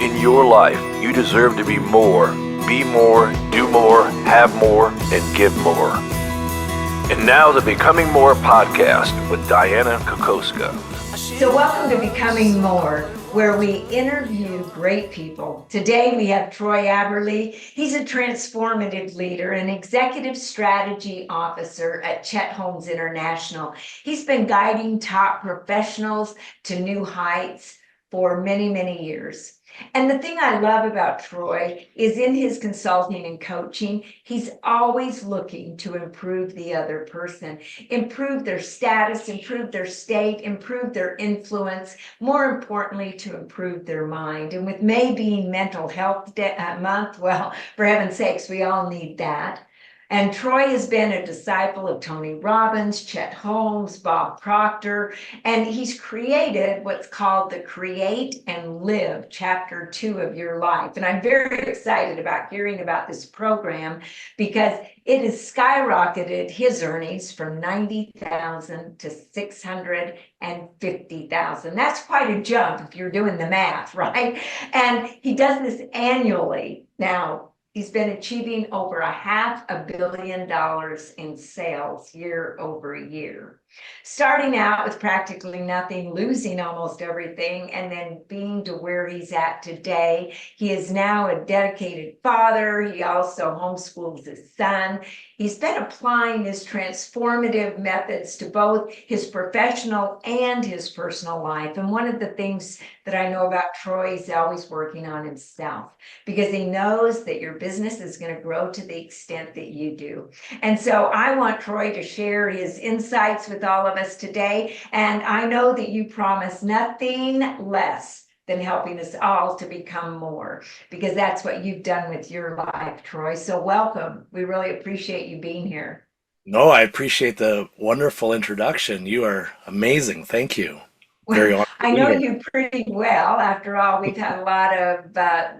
In your life, you deserve to be more, do more, have more, and give more. And now the Becoming More podcast with Dianna Kokoszka. So welcome to Becoming More, where we interview great people. Today we have Troy Aberle. He's a transformative leader and executive strategy officer at Chet Holmes International. He's been guiding top professionals to new heights for many, many years. And the thing I love about Troy is in his consulting and coaching, he's always looking to improve the other person, improve their status, improve their state, improve their influence, more importantly, to improve their mind. And with May being Mental Health Month, well, for heaven's sakes, we all need that. And Troy has been a disciple of Tony Robbins, Chet Holmes, Bob Proctor, and he's created what's called the Create and Live Chapter 2 of your life. And I'm very excited about hearing about this program because it has skyrocketed his earnings from $90,000 to $650,000. That's quite a jump if you're doing the math, right? And he does this annually now. He's been achieving over $500 million in sales year over year. Starting out with practically nothing, losing almost everything, and then being to where he's at today. He is now a dedicated father. He also homeschools his son. He's been applying his transformative methods to both his professional and his personal life. And one of the things that I know about Troy is always working on himself because he knows that your business is going to grow to the extent that you do. And so I want Troy to share his insights with all of us today. And I know that you promise nothing less than helping us all to become more, because that's what you've done with your life, Troy. So welcome. We really appreciate you being here. No, I appreciate the wonderful introduction. You are amazing. Thank you. Very honored I to be know here. you pretty well. After all, we've had a lot of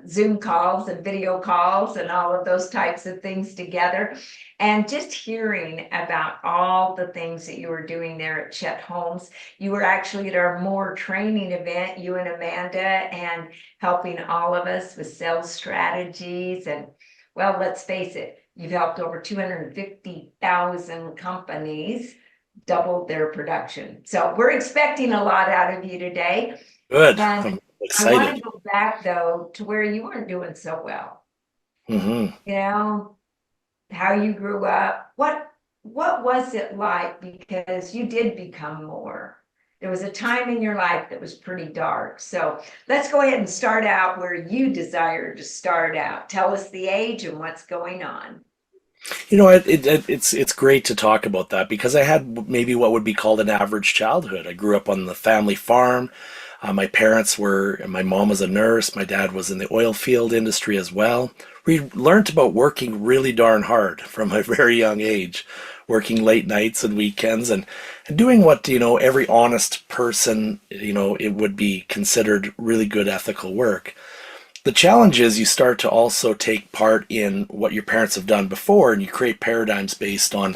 Zoom calls and video calls and all of those types of things together. And just hearing about all the things that you were doing there at Chet Holmes. You were actually at our More training event, you and Amanda, and helping all of us with sales strategies. And well, let's face it, you've helped over 250,000 companies doubled their production. So we're expecting a lot out of you today. Good. And I'm I want excited. to go back though to where you weren't doing so well. hmm You know, how you grew up. What was it like? Because you did become more. There was a time in your life that was pretty dark. So let's go ahead and start out where you desired to start out. Tell us the age and what's going on. You know, it's great to talk about that because I had maybe what would be called an average childhood. I grew up on the family farm. My parents were, my mom was a nurse. My dad was in the oil field industry as well. We learned about working really darn hard from a very young age, working late nights and weekends and doing what, every honest person, it would be considered really good ethical work. The challenge is you start to also take part in what your parents have done before and you create paradigms based on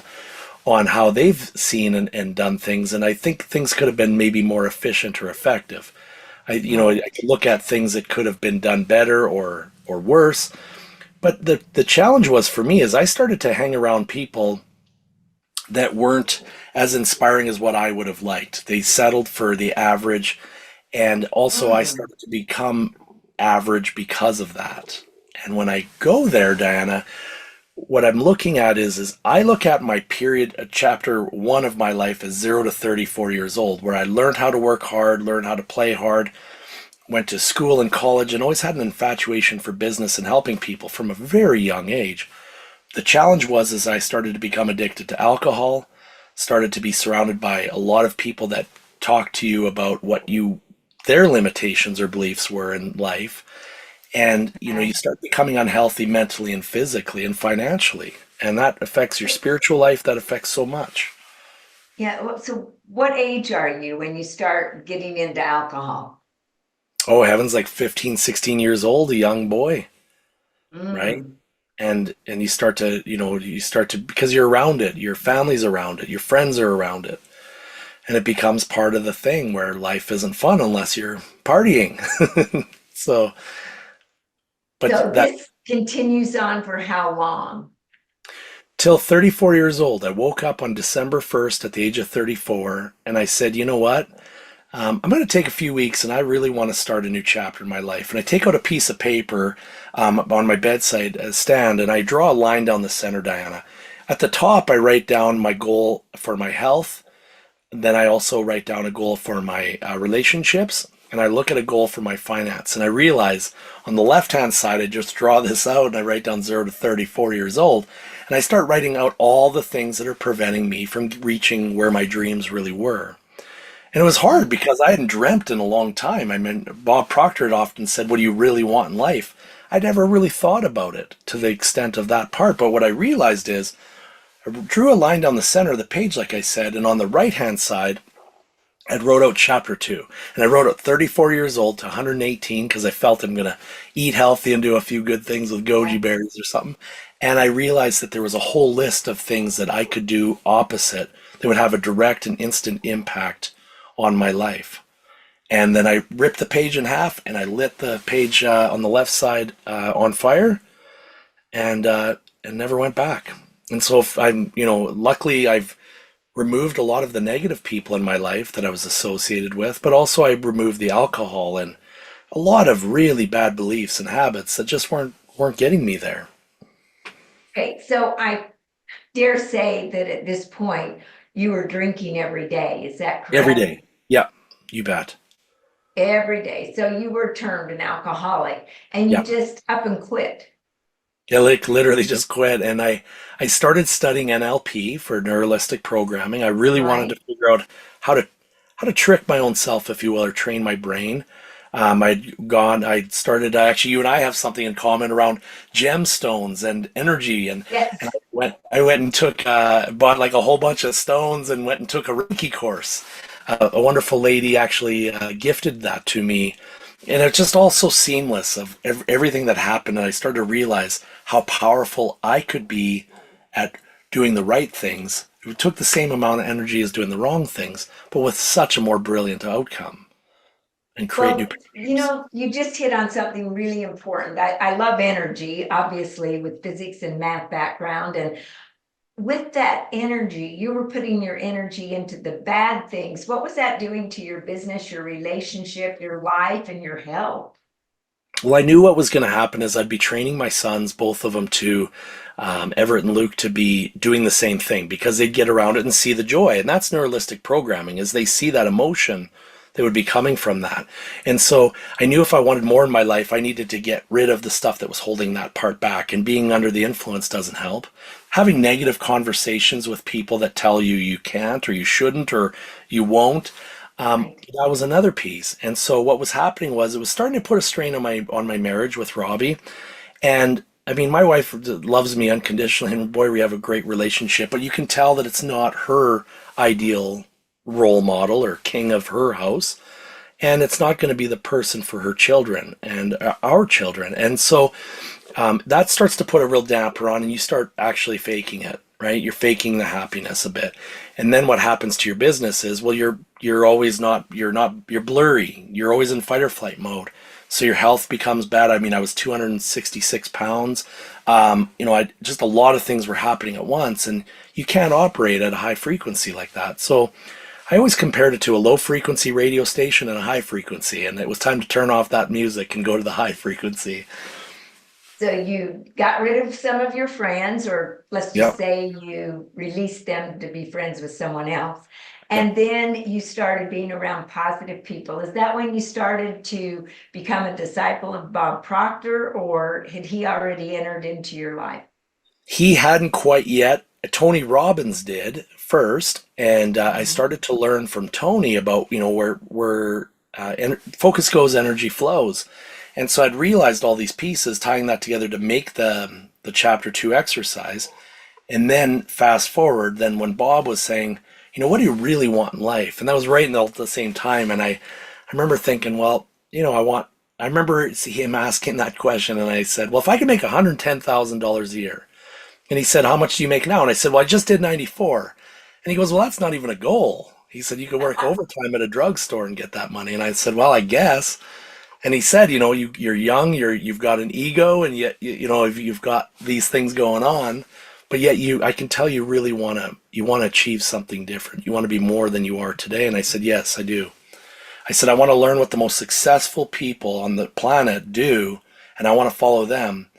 how they've seen and done things. And I think things could have been maybe more efficient or effective. I could look at things that could have been done better or worse. But the challenge was for me is I started to hang around people that weren't as inspiring as what I would have liked. They settled for the average. And also I started to become average because of that. And when I go there, Diana, what I'm looking at is I look at my period, chapter 1 of my life as 0 to 34 years old, where I learned how to work hard, learned how to play hard, went to school and college, and always had an infatuation for business and helping people from a very young age. The challenge was as I started to become addicted to alcohol, started to be surrounded by a lot of people that talk to you about their limitations or beliefs were in life. And, you start becoming unhealthy mentally and physically and financially. And that affects your spiritual life. That affects so much. Yeah. So what age are you when you start getting into alcohol? Oh, heavens, like 15, 16 years old, a young boy, right? Mm. And you start to, because you're around it, your family's around it, your friends are around it. And it becomes part of the thing where life isn't fun unless you're partying. So But So that this continues on for how long? till 34 years old, I woke up on December 1st at the age of 34, and I said, you know what? I'm going to take a few weeks and I really want to start a new chapter in my life. And I take out a piece of paper on my bedside stand and I draw a line down the center, Diana. At the top, I write down my goal for my health. Then I also write down a goal for my relationships. And I look at a goal for my finance. And I realize on the left hand side, I just draw this out and I write down 0 to 34 years old. And I start writing out all the things that are preventing me from reaching where my dreams really were. And it was hard because I hadn't dreamt in a long time. I mean, Bob Proctor had often said, what do you really want in life? I'd never really thought about it to the extent of that part. But what I realized is I drew a line down the center of the page, like I said, and on the right-hand side, I wrote out chapter 2. And I wrote out 34 years old to 118 because I felt I'm going to eat healthy and do a few good things with goji berries or something. And I realized that there was a whole list of things that I could do opposite that would have a direct and instant impact on my life. And then I ripped the page in half and I lit the page on the left side on fire and never went back. And so luckily I've removed a lot of the negative people in my life that I was associated with, but also I removed the alcohol and a lot of really bad beliefs and habits that just weren't getting me there. Okay, so I dare say that at this point you were drinking every day. Is that correct? Every day. Yeah, you bet. Every day. So you were termed an alcoholic and you Yeah. just up and quit. Yeah, like literally just quit. And I started studying NLP for neuralistic programming. I really wanted to Right. figure out how to trick my own self, if you will, or train my brain. I started, actually, you and I have something in common around gemstones and energy. And Yes. I went and bought like a whole bunch of stones and went and took a Reiki course. A wonderful lady actually gifted that to me. And it's just all so seamless of everything that happened. And I started to realize how powerful I could be at doing the right things. It took the same amount of energy as doing the wrong things, but with such a more brilliant outcome and create new Well, paradigms. you just hit on something really important. I love energy, obviously, with physics and math background. And with that energy, you were putting your energy into the bad things. What was that doing to your business, your relationship, your life, and your health? Well, I knew what was going to happen is I'd be training my sons, both of them, to Everett and Luke, to be doing the same thing because they'd get around it and see the joy. And that's neuralistic programming, is they see that emotion that would be coming from that. And so I knew if I wanted more in my life, I needed to get rid of the stuff that was holding that part back. And being under the influence doesn't help. Having negative conversations with people that tell you you can't or you shouldn't or you won't, Right. that was another piece. And so what was happening was it was starting to put a strain on my marriage with Robbie. And I mean, my wife loves me unconditionally, and boy, we have a great relationship. But you can tell that it's not her ideal role model or king of her house, and it's not going to be the person for her children and our children. And so that starts to put a real damper on, and you start actually faking it, right? You're faking the happiness a bit, and then what happens to your business is, well, you're always not you're blurry. You're always in fight or flight mode. So your health becomes bad. I mean, I was 266 pounds. Just a lot of things were happening at once, and you can't operate at a high frequency like that. So I always compared it to a low frequency radio station and a high frequency, and it was time to turn off that music and go to the high frequency. So you got rid of some of your friends, or let's just Yep. say you released them to be friends with someone else. Yep. And then you started being around positive people. Is that when you started to become a disciple of Bob Proctor, or had he already entered into your life? He hadn't quite yet. Tony Robbins did first, and I Mhm. started to learn from Tony about where focus goes, energy flows, and so I'd realized all these pieces, tying that together to make the chapter 2 exercise, and then fast forward, then when Bob was saying, what do you really want in life, and that was right in the same time, and I remember thinking, well, I remember him asking that question, and I said, well, if I could make $110,000 a year. And he said, how much do you make now? And I said, well, I just did 94. And he goes, well, that's not even a goal. He said, you could work overtime at a drugstore and get that money. And I said, well, I guess. And he said, you're young, you've got an ego, and yet you've got these things going on, but yet I can tell you really want to achieve something different. You want to be more than you are today. And I said, yes, I do. I said, I want to learn what the most successful people on the planet do, and I want to follow them.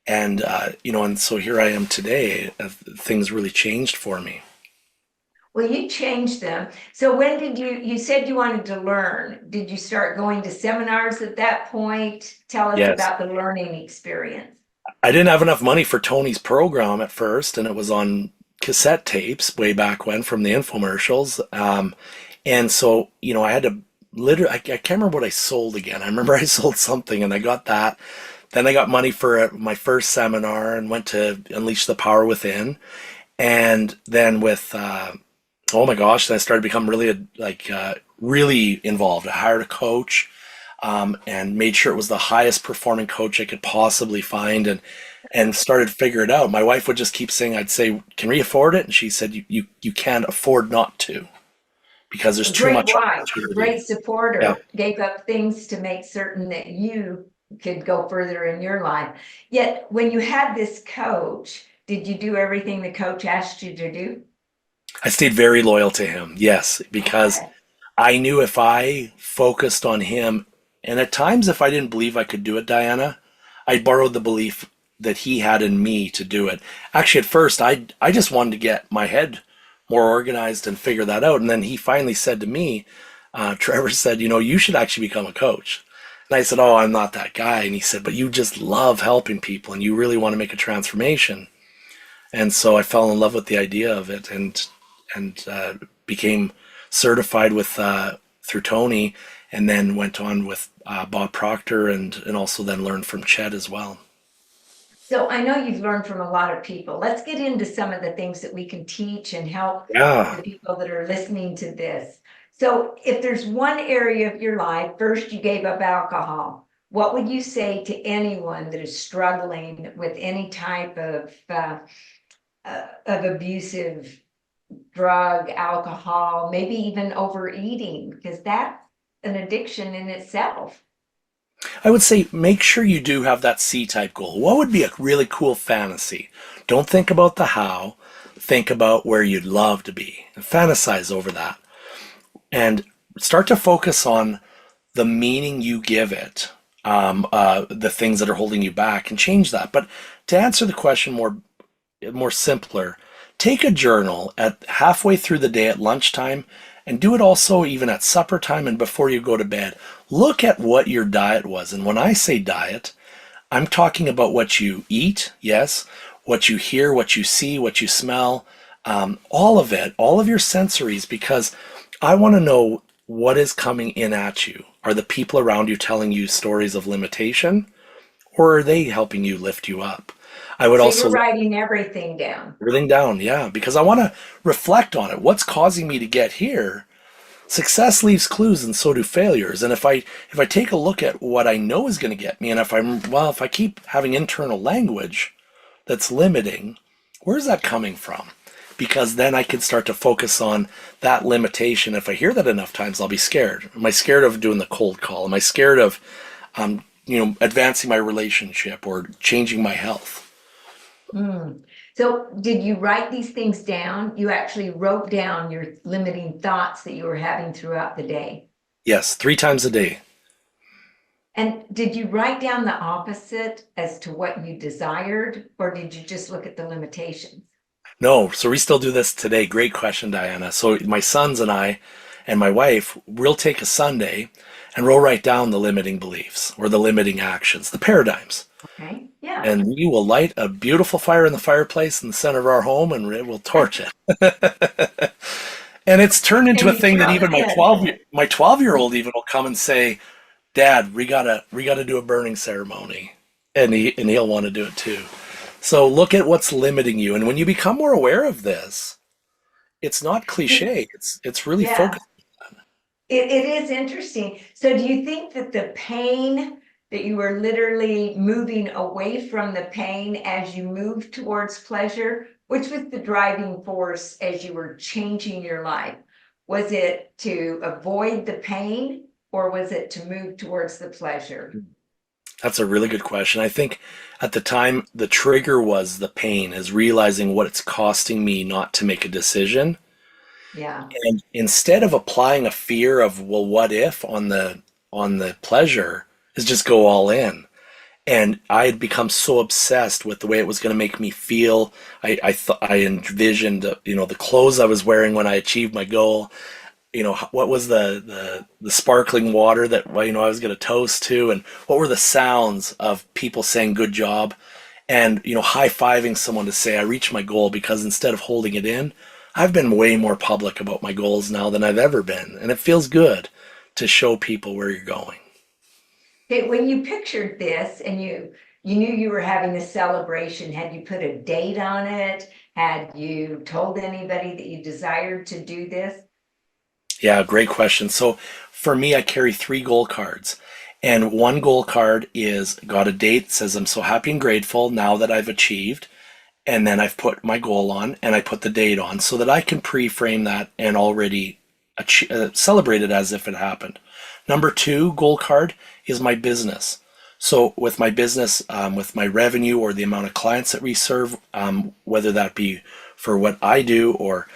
And and so here I am today. Things really changed for me. Well, you changed them. So when did you said you wanted to learn? Did you start going to seminars at that point? Tell us Yes. about the learning experience. I didn't have enough money for Tony's program at first, and it was on cassette tapes way back when from the infomercials. And so, I had to literally, I can't remember what I sold again. I remember I sold something and I got that. Then I got money for my first seminar and went to Unleash the Power Within. And then oh my gosh, then I started to become really involved. I hired a coach, and made sure it was the highest performing coach I could possibly find, and started to figure it out. My wife would just keep saying, I'd say, can we afford it? And she said, you can't afford not to, because there's A too great much wife, opportunity. great Yeah. supporter, gave up things to make certain that you could go further in your life. Yet when you had this coach, did you do everything the coach asked you to do? I stayed very loyal to him. Yes, because Okay. I knew if I focused on him, and at times if I didn't believe I could do it, Diana, I borrowed the belief that he had in me to do it. Actually, at first, I just wanted to get my head more organized and figure that out. And then he finally said to me, Trevor said, you should actually become a coach. And I said, oh, I'm not that guy. And he said, but you just love helping people and you really want to make a transformation. And so I fell in love with the idea of it, and became certified with through Tony, and then went on with Bob Proctor, and also then learned from Chet as well. So I know you've learned from a lot of people. Let's get into some of the things that we can teach and help Yeah, the people that are listening to this. So if there's one area of your life, first you gave up alcohol. What would you say to anyone that is struggling with any type of abusive drug, alcohol, maybe even overeating, because that's an addiction in itself. I would say make sure you do have that C-type goal. What would be a really cool fantasy? Don't think about the how, think about where you'd love to be, and fantasize over that, and start to focus on the meaning you give it, the things that are holding you back, and change that. But to answer the question more simpler, take a journal at halfway through the day at lunchtime, and do it also even at supper time and before you go to bed. Look at what your diet was. And when I say diet, I'm talking about what you eat, yes, what you hear, what you see, what you smell, all of it, all of your sensories, because I want to know what is coming in at you. Are the people around you telling you stories of limitation, or are they helping you lift you up? I would So also you're writing everything down. everything down, yeah, because I want to reflect on it. What's causing me to get here? Success leaves clues, and so do failures. And if I take a look at what I know is going to get me, and if I keep having internal language that's limiting, where's that coming from? Because then I can start to focus on that limitation. If I hear that enough times, I'll be scared. Am I scared of doing the cold call? Am I scared of, advancing my relationship or changing my health? Hmm. So did you write these things down? You actually wrote down your limiting thoughts that you were having throughout the day. Yes, 3 times a day. And did you write down the opposite as to what you desired, or did you just look at the limitations? No, so we still do this today. Great question, Diana. So my sons and I and my wife, we'll take a Sunday and we'll write down the limiting beliefs or the limiting actions, the paradigms. Okay, yeah. And we will light a beautiful fire in the fireplace in the center of our home, and it will torch it. And it's turned into And a you thing that throw even it in. my 12-year-old even will come and say, "Dad, we gotta do a burning ceremony," and he'll want to do it too. So look at what's limiting you, and when you become more aware of this, it's not cliche. It's really Yeah. focused. It is interesting. So do you think that the pain that you were literally moving away from the pain as you moved towards pleasure, which was the driving force as you were changing your life? Was it to avoid the pain, or was it to move towards the pleasure? That's a really good question. I think at the time, the trigger was the pain, is realizing what it's costing me not to make a decision. Yeah. And instead of applying a fear of, well, what if on the pleasure, is just go all in. And I had become so obsessed with the way it was going to make me feel. I thought I envisioned, the clothes I was wearing when I achieved my goal. What was the sparkling water that I was going to toast to, and what were the sounds of people saying good job, and high-fiving someone to say I reached my goal, because instead of holding it in, I've been way more public about my goals now than I've ever been, and it feels good to show people where you're going. Okay, when you pictured this and you knew you were having a celebration, had you put a date on it? Had you told anybody that you desired to do this? Yeah, great question. So for me, I carry three goal cards. And one goal card is got a date, says I'm so happy and grateful now that I've achieved. And then I've put my goal on and I put the date on so that I can pre-frame that and already celebrate it as if it happened. Number two goal card is my business. So with my business, with my revenue or the amount of clients that we serve, whether that be for what I do or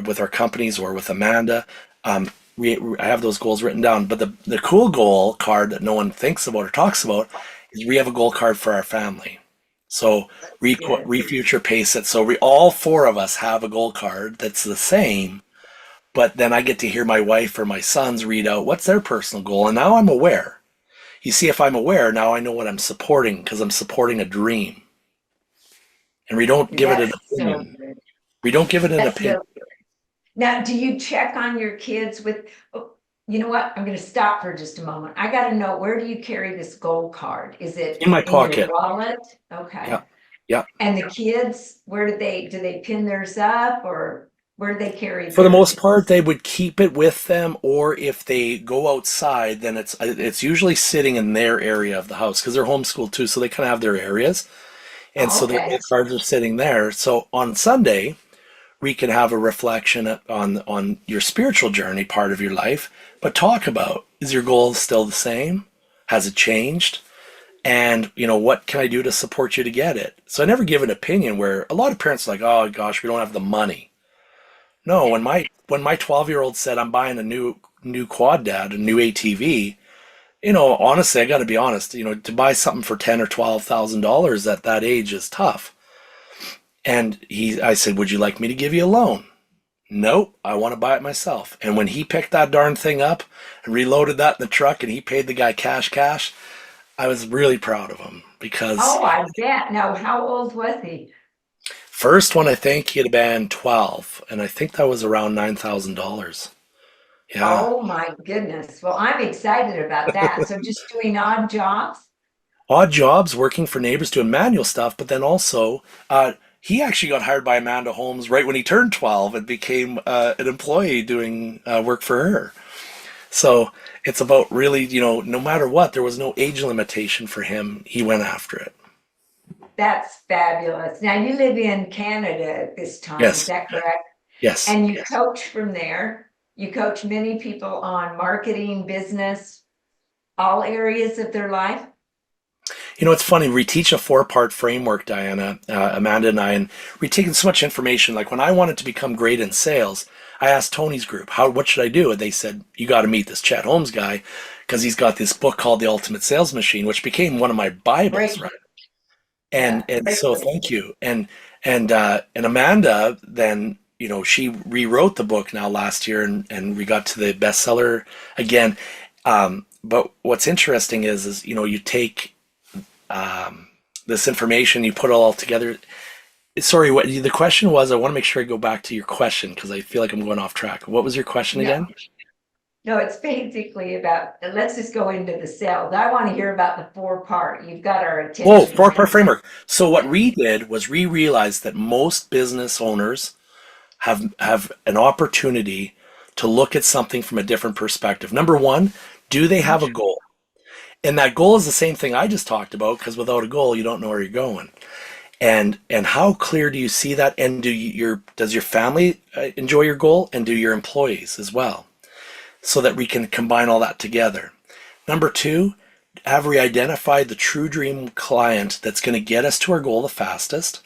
with our companies or with Amanda, I have those goals written down. But the cool goal card that no one thinks about or talks about is we have a goal card for our family. So Good. refuture pace it. So we all four of us have a goal card that's the same, but then I get to hear my wife or my sons read out what's their personal goal, and now I'm aware. You see, if I'm aware, now I know what I'm supporting, because I'm supporting a dream. And we don't give it an That's so opinion. good. We don't give it an That's opinion. so good. Now, do you check on your kids with, oh, you know what? I'm going to stop for just a moment. I got to know, where do you carry this gold card? Is it In my in your pocket. wallet? Okay. Yeah. Yeah. And the kids, where do they pin theirs up, or where do they carry For the most theirs? part, they would keep it with them, or if they go outside, then it's usually sitting in their area of the house, because they're homeschooled too, so they kind of have their areas, and so their Okay. gold cards are sitting there. So on Sunday, we can have a reflection on your spiritual journey, part of your life, but talk about, is your goal still the same? Has it changed? And what can I do to support you to get it? So I never give an opinion, where a lot of parents are like, oh gosh, we don't have the money. No, when my 12-year-old said I'm buying a new quad dad, a new ATV, honestly, I got to be honest, to buy something for $10,000 or $12,000 at that age is tough. And I said, would you like me to give you a loan? Nope, I want to buy it myself. And when he picked that darn thing up and reloaded that in the truck and he paid the guy cash, I was really proud of him, because Oh, I bet. Now, how old was he? first one, I think he had been 12, and I think that was around $9,000. Yeah. Oh my goodness. Well, I'm excited about that. So just doing odd jobs? Odd jobs, working for neighbors, doing manual stuff, but then also, he actually got hired by Amanda Holmes right when he turned 12 and became an employee doing work for her. So it's about really, no matter what, there was no age limitation for him. He went after it. That's fabulous. Now you live in Canada at this time, is Yes. that correct? Yes. And you coach from there. You coach many people on marketing, business, all areas of their life. It's funny. We teach a four-part framework, Diana, Amanda and I, and we've taken so much information. Like when I wanted to become great in sales, I asked Tony's group, what should I do? And they said, you got to meet this Chet Holmes guy, because he's got this book called The Ultimate Sales Machine, which became one of my Great. Bibles, right? Yeah. And so thank you. And Amanda then, she rewrote the book now last year, and we got to the bestseller again. But what's interesting is you take this information, you put it all together. Sorry, what the question was? I want to make sure I go back to your question, because I feel like I'm going off track. What was your question No, again? no, it's basically about, let's just go into the sales. I want to hear about the four-part. You've got our Oh, attention. four-part framework. So what we did was we realized that most business owners have an opportunity to look at something from a different perspective. Number one, do they have a goal? And that goal is the same thing I just talked about, because without a goal, you don't know where you're going. And how clear do you see that? And does your family enjoy your goal, and do your employees as well? so that we can combine all that together. Number two, have we identified the true dream client that's going to get us to our goal the fastest?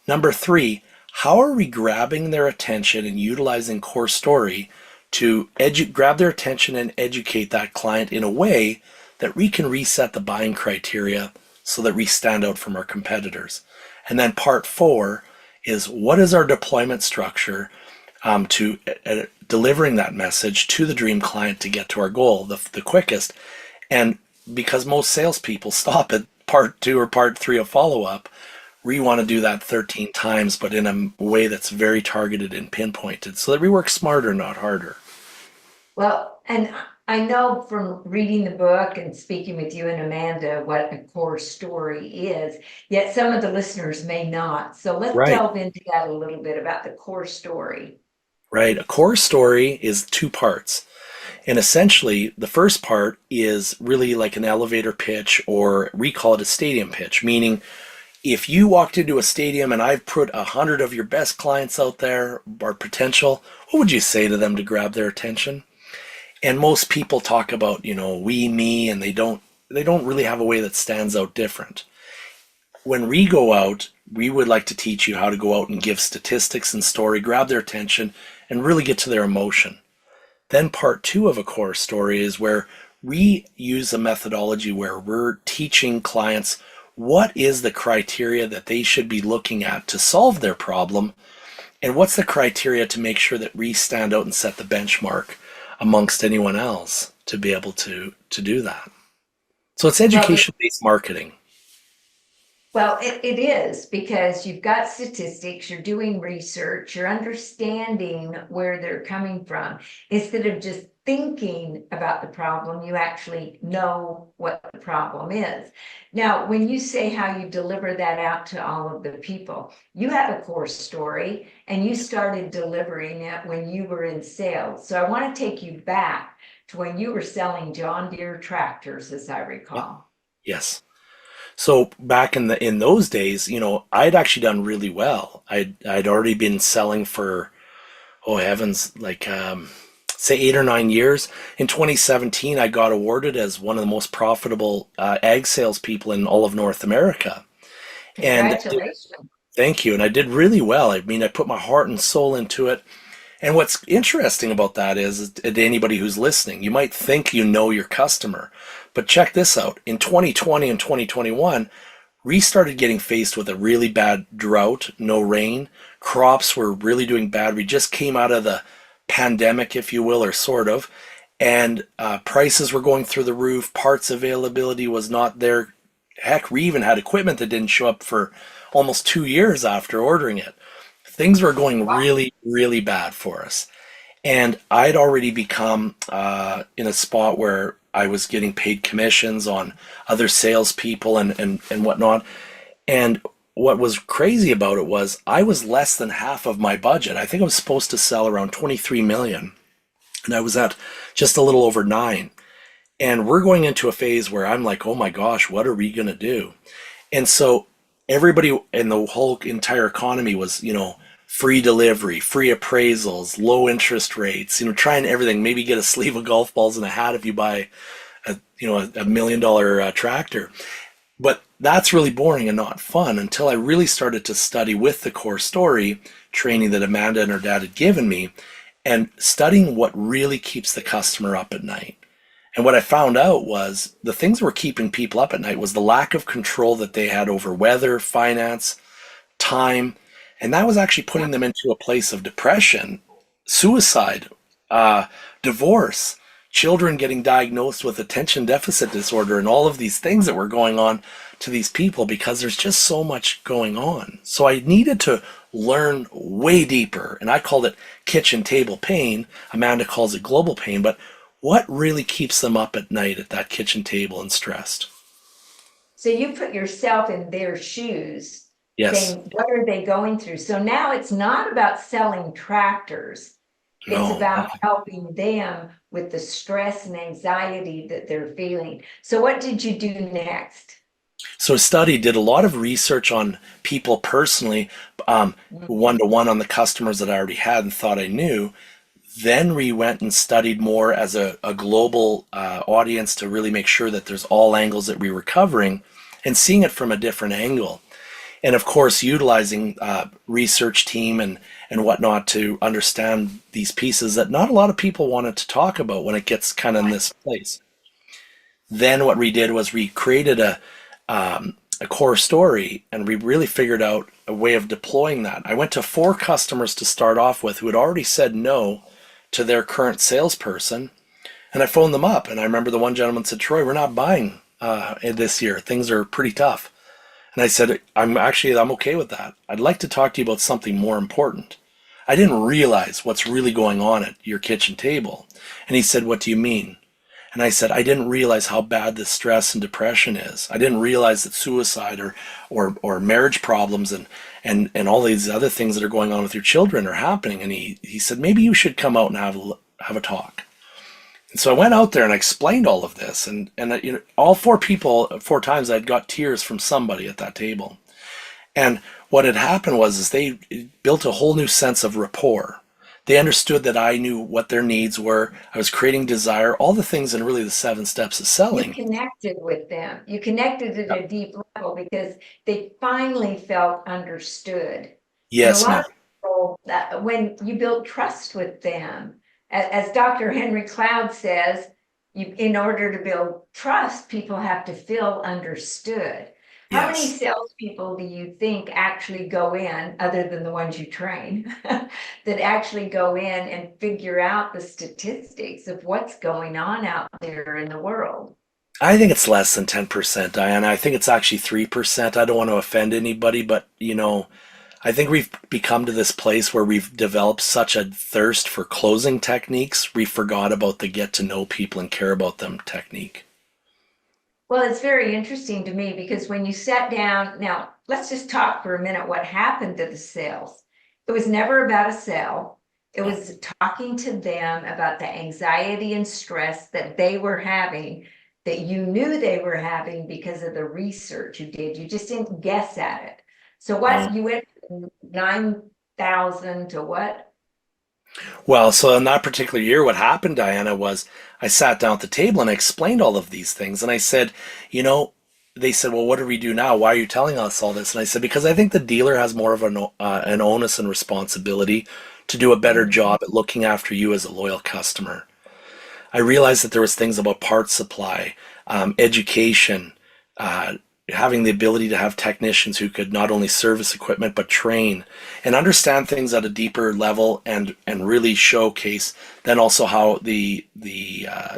Number three, how are we grabbing their attention and utilizing core story to grab their attention and educate that client in a way that we can reset the buying criteria so that we stand out from our competitors? And then part four is, what is our deployment structure to delivering that message to the dream client to get to our goal the quickest? And because most salespeople stop at part two or part three of follow-up, we want to do that 13 times, but in a way that's very targeted and pinpointed so that we work smarter, not harder. Well, and I know from reading the book and speaking with you and Amanda what a core story is, yet some of the listeners may not. So let's Right. delve into that a little bit about the core story. Right. A core story is two parts. And essentially, the first part is really like an elevator pitch, or we call it a stadium pitch, meaning if you walked into a stadium and I've put 100 of your best clients out there, or potential, what would you say to them to grab their attention? And most people talk about, we, me, and they don't really have a way that stands out different. When we go out, we would like to teach you how to go out and give statistics and story, grab their attention, and really get to their emotion. Then part two of a core story is where we use a methodology where we're teaching clients what is the criteria that they should be looking at to solve their problem, and what's the criteria to make sure that we stand out and set the benchmark amongst anyone else to be able to do that. So it's education-based marketing. Well, it is, because you've got statistics, you're doing research, you're understanding where they're coming from. Instead of just thinking about the problem, you actually know what the problem is. Now, when you say how you deliver that out to all of the people, you have a core story and you started delivering it when you were in sales. So I want to take you back to when you were selling John Deere tractors, as I recall. Yes. So back in those days, I'd actually done really well. I'd already been selling for, oh heavens, like say 8 or 9 years. In 2017, I got awarded as one of the most profitable ag salespeople in all of North America. Congratulations. Thank you. And I did really well. I mean, I put my heart and soul into it. And what's interesting about that is, to anybody who's listening, you might think you know your customer, but check this out. In 2020 and 2021, we started getting faced with a really bad drought, no rain. Crops were really doing bad. We just came out of the pandemic, if you will, or sort of, and prices were going through the roof. Parts availability was not there. Heck, we even had equipment that didn't show up for almost 2 years after ordering it. Things were going really, really bad for us. And I'd already become in a spot where I was getting paid commissions on other salespeople and whatnot. And what was crazy about it was I was less than half of my budget. I think I was supposed to sell around 23 million, and I was at just a little over 9. And we're going into a phase where I'm like, oh my gosh, what are we going to do? And so everybody in the whole entire economy was, free delivery, free appraisals, low interest rates, trying everything, maybe get a sleeve of golf balls and a hat if you buy a $1 million tractor. But that's really boring and not fun until I really started to study with the core story training that Amanda and her dad had given me, and studying what really keeps the customer up at night. And what I found out was the things that were keeping people up at night was the lack of control that they had over weather, finance, time, and that was actually putting them into a place of depression, suicide, divorce, children getting diagnosed with attention deficit disorder, and all of these things that were going on to these people because there's just so much going on. So I needed to learn way deeper, and I called it kitchen table pain. Amanda calls it global pain, but what really keeps them up at night at that kitchen table and stressed? So you put yourself in their shoes. Yes. Saying, what are they going through? So now it's not about selling tractors. No. It's about helping them with the stress and anxiety that they're feeling. So what did you do next? So did a lot of research on people personally, one-to-one on the customers that I already had and thought I knew. Then we went and studied more as a global audience to really make sure that there's all angles that we were covering and seeing it from a different angle. And of course, utilizing research team and whatnot to understand these pieces that not a lot of people wanted to talk about when it gets kind of in this place. Then what we did was we created a core story, and we really figured out a way of deploying that. I went to 4 customers to start off with who had already said no to their current salesperson, and I phoned them up. And I remember the one gentleman said, "Troy, we're not buying this year. Things are pretty tough." And I said, I'm okay with that. I'd like to talk to you about something more important. I didn't realize what's really going on at your kitchen table. And he said, "What do you mean?" And I said, "I didn't realize how bad the stress and depression is. I didn't realize that suicide or marriage problems and all these other things that are going on with your children are happening." And he said, "Maybe you should come out and have a talk." And so I went out there and I explained all of this, and all 4 people, 4 times I'd got tears from somebody at that table. And what had happened was they built a whole new sense of rapport. They understood that I knew what their needs were. I was creating desire, all the things in really the 7 steps of You selling. connected with them. You connected at a deep level because they finally felt understood. Yes, And a lot ma'am. of people, when you build trust with them, as Dr. Henry Cloud says, in order to build trust, people have to feel understood. How many Yes. salespeople do you think actually go in, other than the ones you train, that actually go in and figure out the statistics of what's going on out there in the world? I think it's less than 10%, Diana. I think it's actually 3%. I don't want to offend anybody, but I think we've become to this place where we've developed such a thirst for closing techniques, we forgot about the get to know people and care about them technique. Well, it's very interesting to me because when you sat down, now let's just talk for a minute what happened to the sales. It was never about a sale. It was talking to them about the anxiety and stress that they were having, that you knew they were having because of the research you did. You just didn't guess at it. So No. what you went from 9,000 to what? Well, so in that particular year, what happened, Diana, was I sat down at the table and I explained all of these things. And I said, they said, "Well, what do we do now? Why are you telling us all this?" And I said, "Because I think the dealer has more of an onus and responsibility to do a better job at looking after you as a loyal customer." I realized that there was things about parts supply, education, having the ability to have technicians who could not only service equipment but train and understand things at a deeper level and really showcase then also how the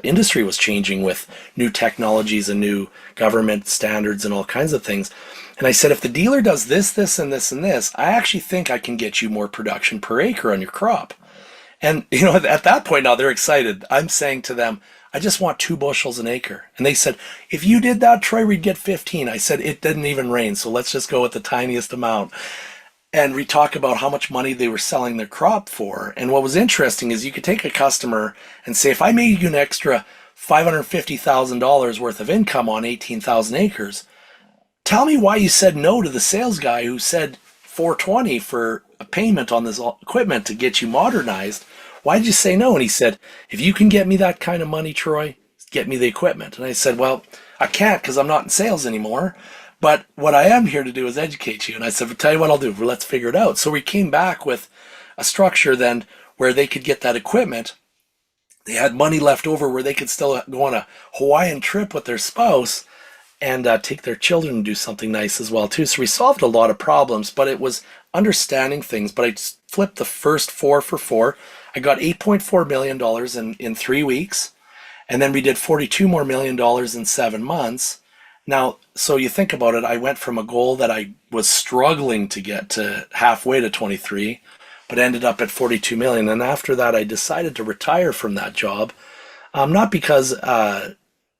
industry was changing with new technologies and new government standards and all kinds of things. And I said, if the dealer does this, this, and this, and this, I actually think I can get you more production per acre on your crop. And at that point now they're excited. I'm saying to them, "I just want 2 bushels an acre." And they said, "If you did that, Troy, we'd get 15." I said, "It didn't even rain, so let's just go with the tiniest amount." And we talk about how much money they were selling their crop for. And what was interesting is you could take a customer and say, "If I made you an extra $550,000 worth of income on 18,000 acres, tell me why you said no to the sales guy who said 420 for a payment on this equipment to get you modernized. Why did you say no?" And he said, "If you can get me that kind of money, Troy, get me the equipment." And I said, "Well, I can't because I'm not in sales anymore. But what I am here to do is educate you." And I said, "Well, tell you what I'll do. Well, let's figure it out." So we came back with a structure then where they could get that equipment. They had money left over where they could still go on a Hawaiian trip with their spouse and take their children and do something nice as well too. So we solved a lot of problems, but it was understanding things. But I just flipped the first 4 for 4. I got $8.4 million in 3 weeks, and then we did $42 million in 7 months. Now, so you think about it, I went from a goal that I was struggling to get to halfway to 23, but ended up at 42 million. And after that, I decided to retire from that job, not because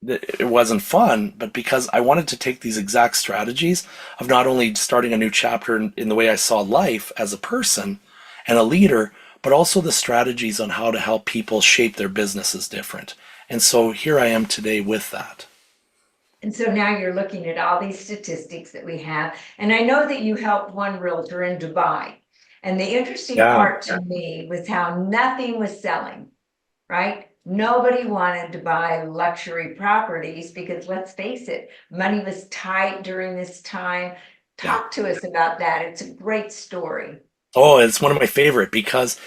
it wasn't fun, but because I wanted to take these exact strategies of not only starting a new chapter in the way I saw life as a person and a leader, but also the strategies on how to help people shape their businesses different. And so here I am today with that. And so now you're looking at all these statistics that we have. And I know that you helped one realtor in Dubai. And the interesting Yeah. part to me was how nothing was selling, right? Nobody wanted to buy luxury properties because let's face it, money was tight during this time. Yeah. Talk to us about that. It's a great story. Oh, it's one of my favorite because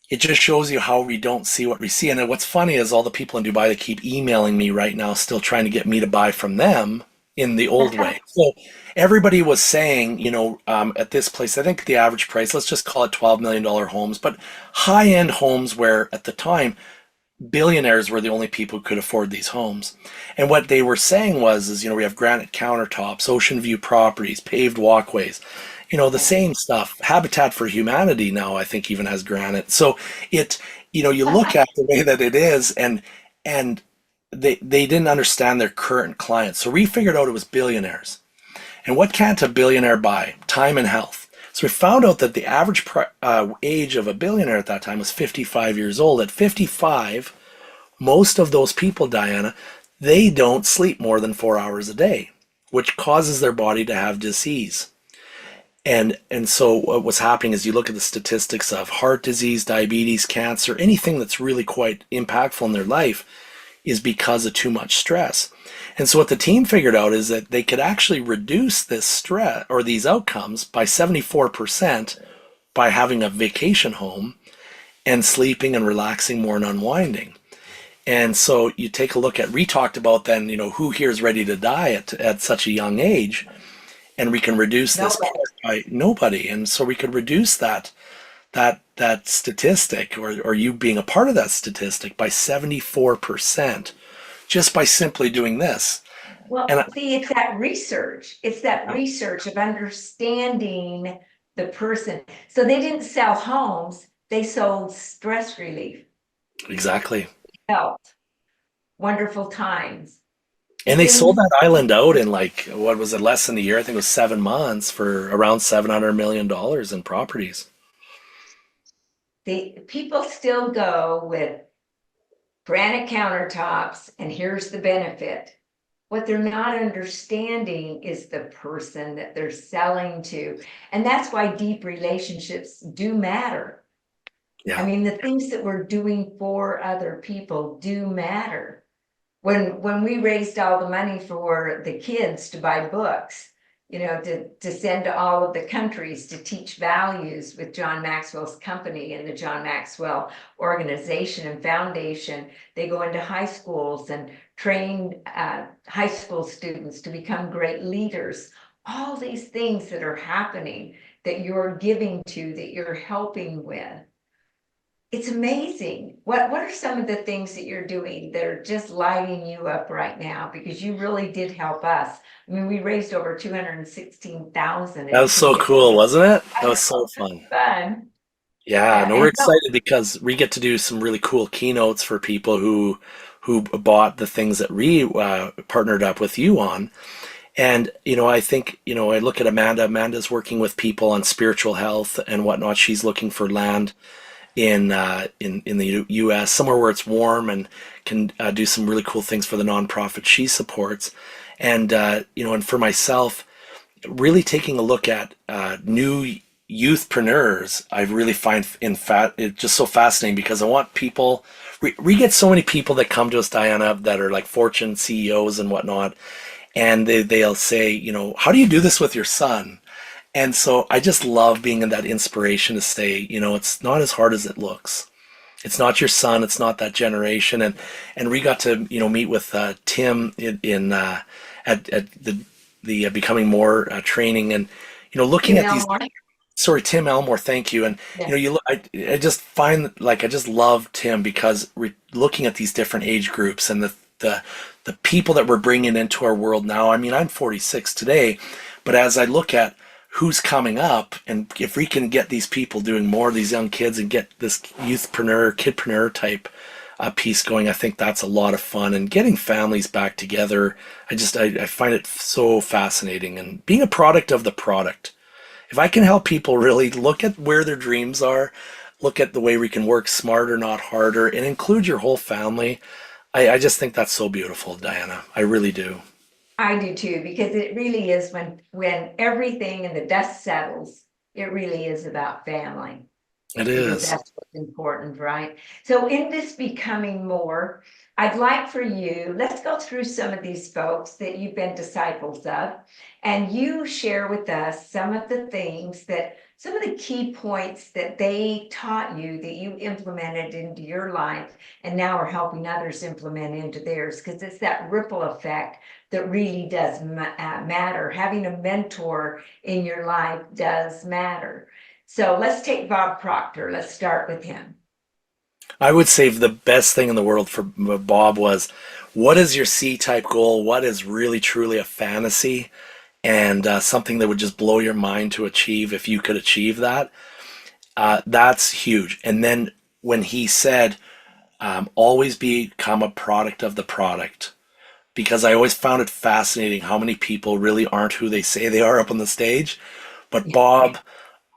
it just shows you how we don't see what we see. And then what's funny is all the people in Dubai that keep emailing me right now, still trying to get me to buy from them in the old way. So everybody was saying, at this place, I think the average price, let's just call it $12 million homes, but high-end homes where at the time billionaires were the only people who could afford these homes. And what they were saying was, we have granite countertops, ocean view properties, paved walkways, the same stuff. Habitat for Humanity now, I think, even has granite. So you look at the way that it is, and they didn't understand their current clients. So we figured out it was billionaires. And what can't a billionaire buy? Time and health. So we found out that the average age of a billionaire at that time was 55 years old. At 55, most of those people, Diana, they don't sleep more than 4 hours a day, which causes their body to have disease. And so what's happening is you look at the statistics of heart disease, diabetes, cancer, anything that's really quite impactful in their life is because of too much stress. And so what the team figured out is that they could actually reduce this stress or these outcomes by 74% by having a vacation home and sleeping and relaxing more and unwinding. And so you take a look at, we talked about then, who here is ready to die at such a young age, and we can reduce this part by nobody. And so we could reduce that statistic, or you being a part of that statistic, by 74% just by simply doing this. Well, And see, it's that research. It's that research of understanding the person. So they didn't sell homes, they sold stress relief, exactly. health, wonderful times, And they sold things. that island out in like, what was it, less than a year? I think it was 7 months for around $700 million in properties. The people still go with granite countertops, and here's the benefit. What they're not understanding is the person that they're selling to. And that's why deep relationships do matter. I Yeah. mean, the things that we're doing for other people do matter. When we raised all the money for the kids to buy books, to send to all of the countries to teach values with John Maxwell's company and the John Maxwell organization and foundation, they go into high schools and train high school students to become great leaders. All these things that are happening that you're giving to, that you're helping with. It's amazing. What are some of the things that you're doing that are just lighting you up right now? Because you really did help us. I mean, we raised over 216,000 That in was so 2 days. cool, wasn't it? That I was so know, fun. fun. Yeah, no, we're And so excited because we get to do some really cool keynotes for people who bought the things that we partnered up with you on. And I think I look at Amanda. Amanda's working with people on spiritual health and whatnot. She's looking for land in the U.S. somewhere where it's warm and can do some really cool things for the nonprofit she supports. And and for myself, really taking a look at new youthpreneurs, I really find it just so fascinating because I want people. We get so many people that come to us, Diana, that are like Fortune CEOs and whatnot, and they'll say, how do you do this with your son? And so I just love being in that inspiration to say, it's not as hard as it looks. It's not your son. It's not that generation. And we got to meet with Tim at the Becoming More training, and looking you at know these. what? Sorry, Tim Elmore. Thank you. And Yeah. I just find, like, I just love Tim because we're looking at these different age groups and the people that we're bringing into our world now. I mean, I'm 46 today, but as I look at who's coming up, and if we can get these people doing more of these young kids and get this youthpreneur, kidpreneur type piece going, I think that's a lot of fun. And getting families back together, I find it so fascinating, and being a product of the product. If I can help people really look at where their dreams are, look at the way we can work smarter, not harder, and include your whole family, I just think that's so beautiful, Diana. I really do. I do too, because it really is when everything and the dust settles, It really is about family, It because is. that's what's important, right? So in this becoming more, I'd like for you, let's go through some of these folks that you've been disciples of, and you share with us some of the things that, some of the key points that they taught you that you implemented into your life and now are helping others implement into theirs, because it's that ripple effect that really does matter. Having a mentor in your life does matter. So let's take Bob Proctor. Let's start with him. I would say the best thing in the world for Bob was, what is your C type goal? What is really truly a fantasy and something that would just blow your mind to achieve if you could achieve that? That's huge. And then when he said, always become a product of the product, because I always found it fascinating how many people really aren't who they say they are up on the stage. But Bob,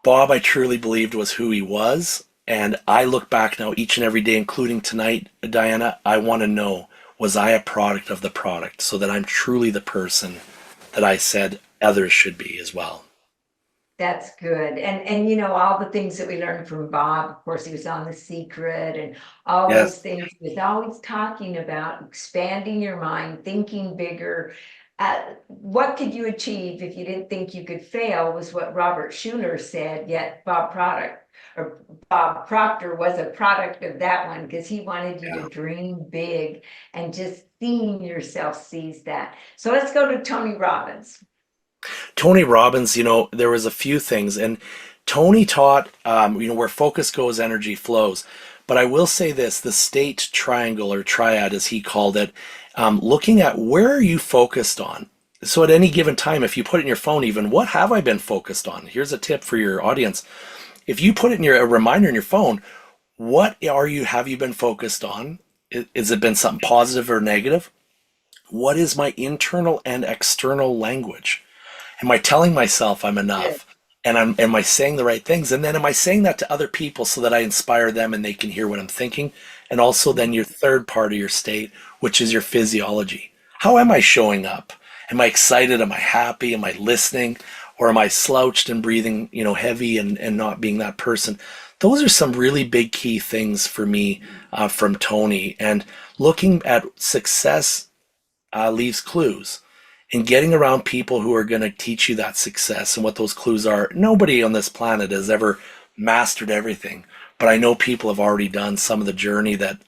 I truly believed was who he was. And I look back now each and every day, including tonight, Dianna, I want to know, was I a product of the product so that I'm truly the person that I said others should be as well? That's good. And you know, all the things that we learned from Bob, of course, he was on The Secret and all Yes. those things. He was always talking about expanding your mind, thinking bigger. What could you achieve if you didn't think you could fail was what Robert Schuller said, yet Bob Proctor was a product of that one, because he wanted you Yeah. to dream big, and just seeing yourself sees that. So let's go to Tony Robbins. Tony Robbins, there was a few things, and Tony taught, where focus goes, energy flows. But I will say this: the state triangle or triad, as he called it, looking at where are you focused on. So at any given time, if you put it in your phone, even what have I been focused on? Here's a tip for your audience: if you put it in a reminder in your phone, what have you been focused on? Has it been something positive or negative? What is my internal and external language? Am I telling myself I'm Good. enough? And am I saying the right things? And then am I saying that to other people so that I inspire them and they can hear what I'm thinking? And also then your third part of your state, which is your physiology. How am I showing up? Am I excited? Am I happy? Am I listening? Or am I slouched and breathing, heavy and not being that person? Those are some really big key things for me from Tony. And looking at success leaves clues, and getting around people who are going to teach you that success and what those clues are. Nobody on this planet has ever mastered everything, but I know people have already done some of the journey that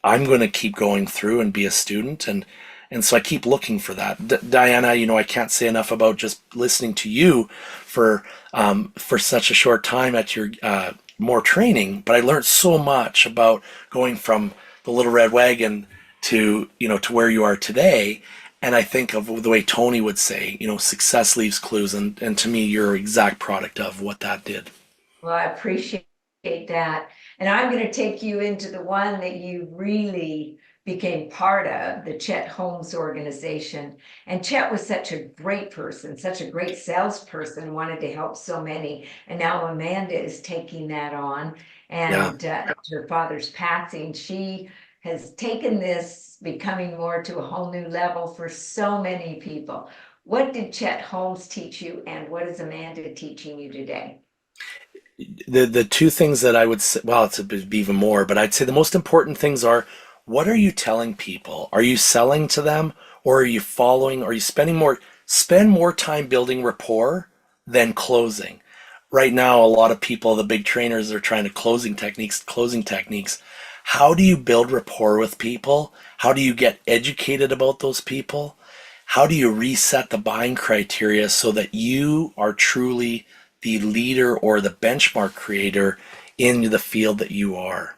I'm going to keep going through and be a student, and so I keep looking for that. Dianna, I can't say enough about just listening to you for such a short time at your more training, but I learned so much about going from the little red wagon to where you are today. And I think of the way Tony would say, success leaves clues, and to me, you're an exact product of what that did. Well, I appreciate that. And I'm going to take you into the one that you really became part of, the Chet Holmes organization. And Chet was such a great person, such a great salesperson, wanted to help so many. And now Amanda is taking that on. Yeah. And after her father's passing, she has taken this becoming more to a whole new level for so many people. What did Chet Holmes teach you, and what is Amanda teaching you today? The two things that I would say, well, it's even more, but I'd say the most important things are, what are you telling people? Are you selling to them, or are you following? Are you spend more time building rapport than closing? Right now, a lot of people, the big trainers, are trying to closing techniques. How do you build rapport with people? How do you get educated about those people? How do you reset the buying criteria so that you are truly the leader or the benchmark creator in the field that you are?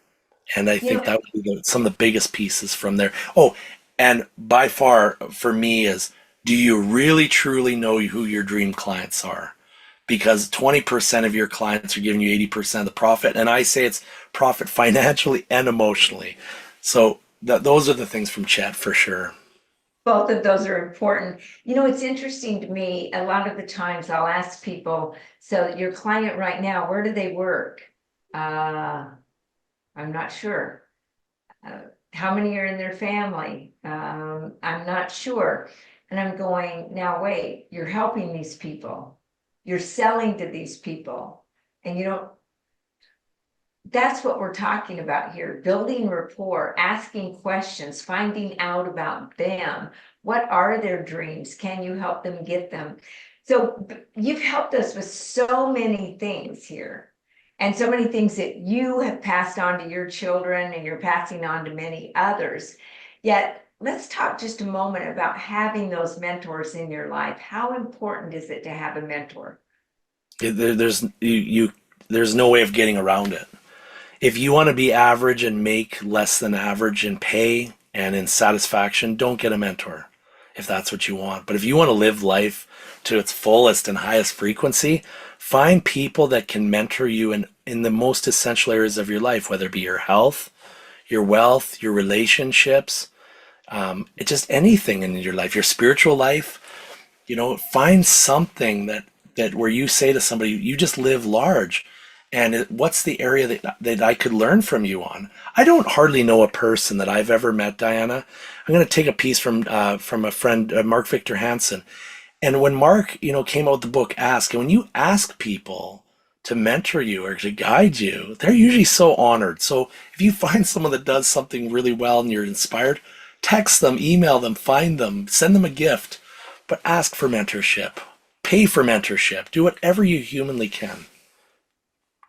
And I You think know, that would be some of the biggest pieces from there. Oh, and by far for me is, do you really truly know who your dream clients are? Because 20% of your clients are giving you 80% of the profit. And I say it's profit financially and emotionally. So those are the things from Chet for sure. both of those are important. You know, it's interesting to me, a lot of the times I'll ask people, so your client right now, where do they work? Uh, I'm not sure. Uh, how many are in their family? I'm not sure. And I'm going, now wait, you're helping these people. you're selling to these people, and you don't. That's what we're talking about here, building rapport, asking questions, finding out about them. What are their dreams? Can you help them get them? So you've helped us with so many things here, and so many things that you have passed on to your children and you're passing on to many others. Yet, let's talk just a moment about having those mentors in your life. How important is it to have a mentor? There's no way of getting around it. If you want to be average and make less than average in pay and in satisfaction, don't get a mentor if that's what you want. But if you want to live life to its fullest and highest frequency, find people that can mentor you in the most essential areas of your life, whether it be your health, your wealth, your relationships, just anything in your life, your spiritual life. Find something that where you say to somebody, you just live large. And what's the area that I could learn from you on? I don't hardly know a person that I've ever met, Dianna. I'm going to take a piece from a friend, Mark Victor Hansen. And when Mark, came out with the book Ask, and when you ask people to mentor you or to guide you, they're usually so honored. So if you find someone that does something really well and you're inspired, text them, email them, find them, send them a gift, but ask for mentorship, pay for mentorship, do whatever you humanly can.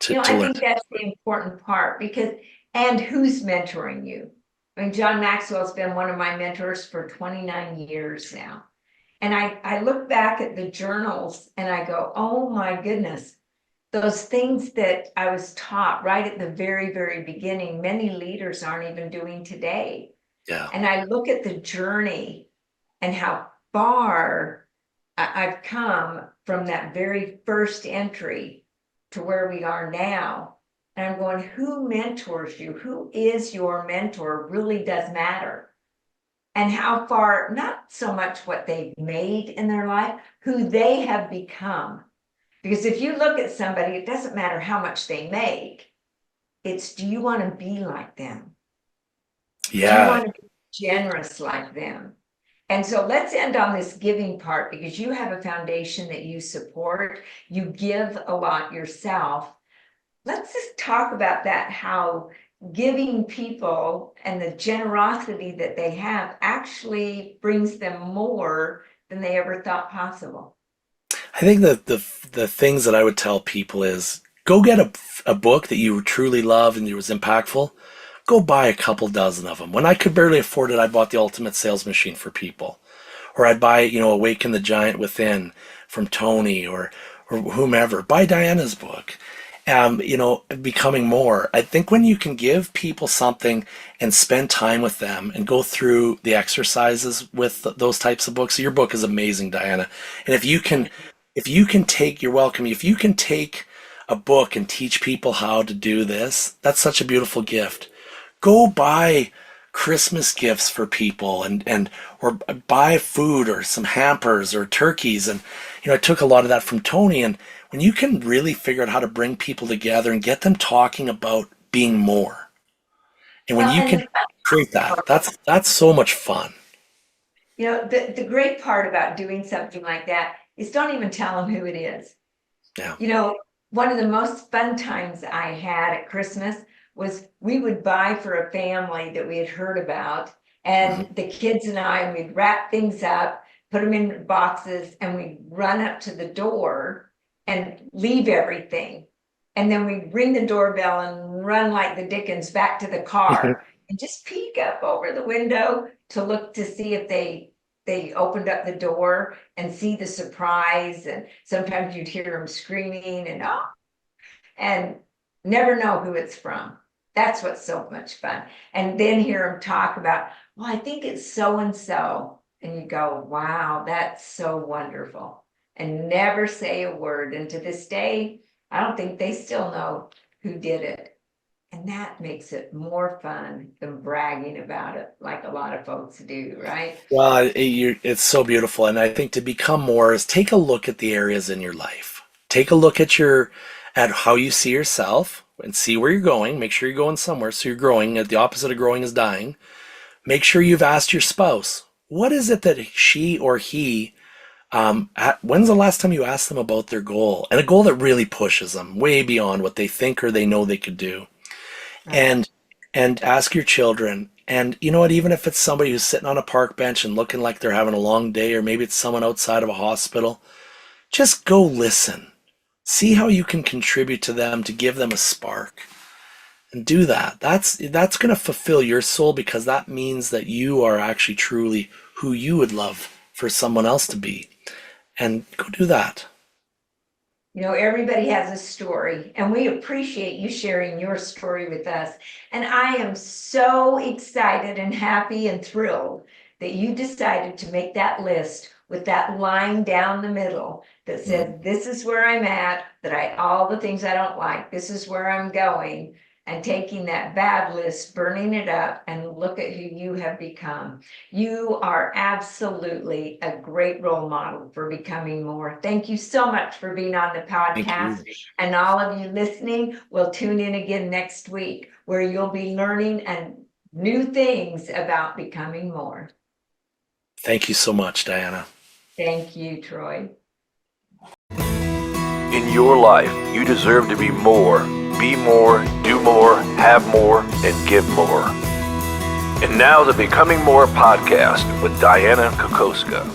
I think that's the important part, and who's mentoring you? I mean, John Maxwell's been one of my mentors for 29 years now. And I look back at the journals and I go, oh my goodness, those things that I was taught right at the very, very beginning, many leaders aren't even doing today. Yeah. And I look at the journey and how far I've come from that very first entry to where we are now. And I'm going, who mentors you? Who is your mentor really does matter. And how far, not so much what they've made in their life, who they have become. Because if you look at somebody, it doesn't matter how much they make. It's, do you want to be like them? Yeah. Do you want to be generous like them? And so let's end on this giving part, because you have a foundation that you support. You give a lot yourself. Let's just talk about that, how giving people and the generosity that they have actually brings them more than they ever thought possible. I think that the things that I would tell people is go get a book that you truly love and it was impactful. Go buy a couple dozen of them. When I could barely afford it, I bought the Ultimate Sales Machine for people. Or I'd buy, Awaken the Giant Within from Tony or whomever. Buy Dianna's book. Becoming more. I think when you can give people something and spend time with them and go through the exercises with those types of books, your book is amazing, Dianna. And if you can take, you're welcome. If you can take a book and teach people how to do this, that's such a beautiful gift. Go buy Christmas gifts for people or buy food or some hampers or turkeys. And, I took a lot of that from Tony. And when you can really figure out how to bring people together and get them talking about being more, and when you can create that, that's so much fun. The great part about doing something like that is don't even tell them who it is. Yeah. One of the most fun times I had at Christmas was we would buy for a family that we had heard about, and the kids and we'd wrap things up, put them in boxes, and we'd run up to the door and leave everything. And then we'd ring the doorbell and run like the Dickens back to the car and just peek up over the window to look to see if they opened up the door and see the surprise. And sometimes you'd hear them screaming and never know who it's from. That's what's so much fun. And then hear them talk about, well, I think it's so-and-so. And you go, wow, that's so wonderful. And never say a word. And to this day, I don't think they still know who did it. And that makes it more fun than bragging about it, like a lot of folks do, right? Well, it's so beautiful. And I think to become more is take a look at the areas in your life. Take a look at how you see yourself and see where you're going. Make sure you're going somewhere. So you're growing. The opposite of growing is dying. Make sure you've asked your spouse, what is it that she or he When's the last time you asked them about their goal, and a goal that really pushes them way beyond what they think or they know they could do? Right. And ask your children. And you know what? Even if it's somebody who's sitting on a park bench and looking like they're having a long day, or maybe it's someone outside of a hospital, just go listen. See how you can contribute to them to give them a spark. And do that. That's going to fulfill your soul, because that means that you are actually truly who you would love for someone else to be. And go do that. Everybody has a story, and we appreciate you sharing your story with us. And I am so excited and happy and thrilled that you decided to make that list with that line down the middle that said, this is where I'm at, all the things I don't like, this is where I'm going, and taking that bad list, burning it up, and look at who you have become. You are absolutely a great role model for becoming more. Thank you so much for being on the Thank podcast. you. And all of you listening will tune in again next week, where you'll be learning and new things about becoming more. Thank you so much, Dianna. Thank you, Troy. In your life, you deserve to be more, do more, have more, and give more. And now the Becoming More podcast with Dianna Kokoszka.